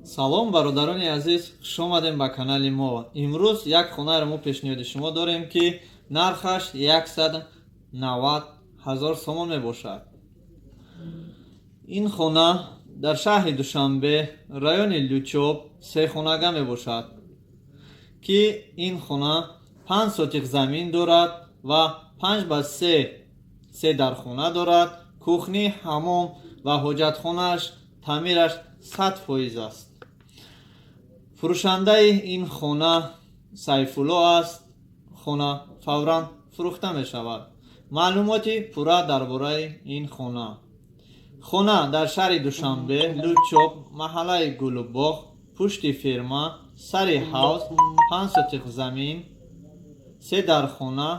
салом бародарони азиз, хуш омадем ба канали мо. Имрӯз як хонаро мо пешниҳоди шумо дорем ки нархаш 190,000 сомон мебошад. ин хона дар шаҳри Душанбе, райони Лючоб, сехонага мебошад ки ин хона 5 сотих замин дорад ва 5 ба 3 дархона дорад. кухни, ҳаммом ва ҳоҷатхонааш таъмираш 100% аст. фурӯшандаи ин хона Сайфулло аст. хона фавран фурӯхта мешавад. маълумоти пурра дар бораи ин хона. хона дар шаҳри Душанбе, Лучоб, маҳаллаи Гулубоғ, пушти ферма, сари ҳавз, 5 сотих замин, 3 дархона,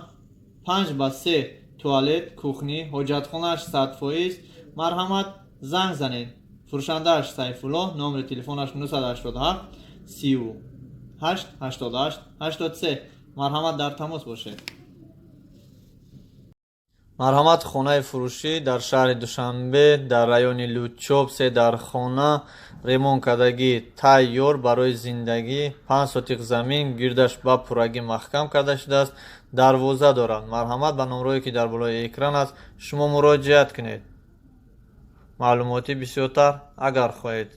5 ба 3 туалет, кухни, ҳоҷатхонааш 100%. марҳамат, занг занед. фурӯшандааш Сайфулло, номери телефонаш 987 38 88 83. марҳамат, дар тамос бошед. марҳамат, хонаи фурӯшӣ дар шаҳри Душанбе, дар райони Лючоб, 3 дархона, ремонт кардагӣ тайёр барои зиндагӣ, 5 сотих замин, гирдаш ба пуррагӣ маҳкам карда шудааст, дарвоза дорад. марҳамат, ба номрое ки дар болои экран аст шумо муроҷиат кунед. маълумоти бисёртар агар хоҳед.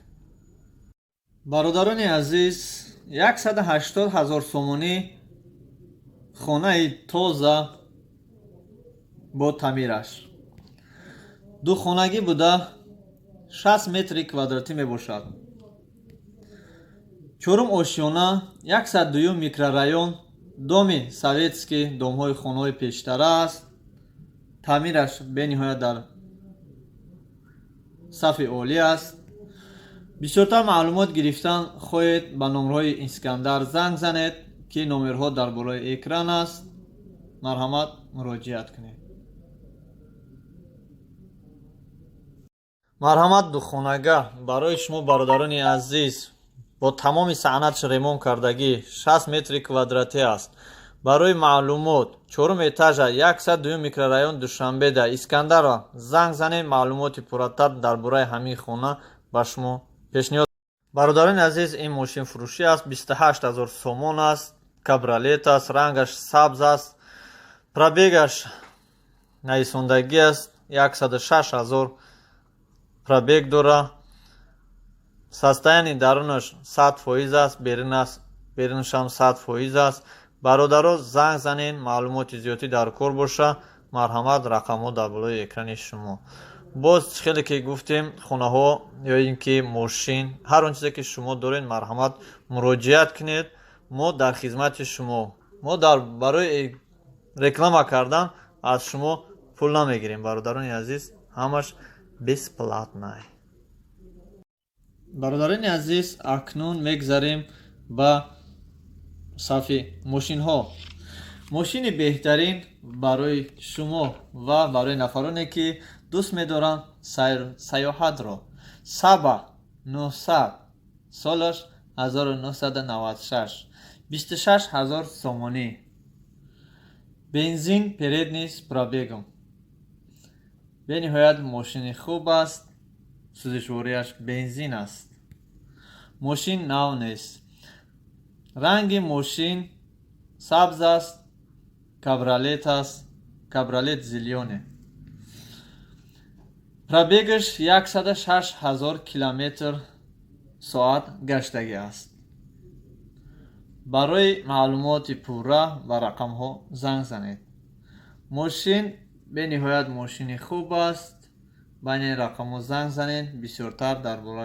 бародарони азиз, 180,000 сомонӣ хонаи тоза бо таъмираш. духонагӣ буда 60 метри квадратӣ мебошад. 4 ошёна, 102 микрорайон, доми советский, домҳои хонаҳои пештара аст. таъмираш бениҳоят дар сафи олӣ аст. бисёртар маълумот гирифтан хоҳед, ба номерҳои Искандар занг занед ки номерҳо дар болои экран аст. марҳамат, муроҷиат кунед. марҳамат, духонага барои шумо бародарони азиз бо тамоми санъатш ремонт кардагӣ 60 метри квадратӣ аст. барои маълумот 4 этажа, 102 микрорайон, Душанбе, да Искандара занг занед. маълумоти пурратар дар бораи ҳамин хона ба шумо пешниҳод. бародарони азиз, ин мошинфурӯшӣ аст. 28,000 сомон аст. кабролет аст. рангаш сабз аст. пробегаш нависондагӣ аст. 106,000 пробег дора. состоянии дарунаш 100% аст. берунашам 100% аст. бародаро занг занед, маълумоти зиёдӣ дар кор боша. марҳамат, рақамҳо дар болои экрани шумо. боз хеле ки гуфтем, хонаҳо ё ин ки мошин, ҳар он чизе ки шумо доред, марҳамат, муроҷиат кунед. мо дар хизмати шумо. мо барои реклама кардан аз шумо пул намегирем. бародарони азиз, ҳамаш бесплатнай. бародарони азиз, акнун мегзарем ба сафи мошинҳо. мошини беҳтарин барои шумо ва барои нафароне ки дӯст медоранд сайёҳатро. Саба 900, солаш 1996, 26,000 сомонӣ. бензин передний с пробегом. бениҳоят мошини хуб аст. сӯзишворияш бензин аст. мошин нав нест. ранги мошин сабз аст. кабролет аст. кабролет зелёне. пробегаш 106,000 километр соат гаштагӣ аст. барои маълумоти пурра ва рақамҳо занг занед. мошин бениҳоят мошини хуб аст. ба ин рақамҳо занг занед. бисёртар дар бораи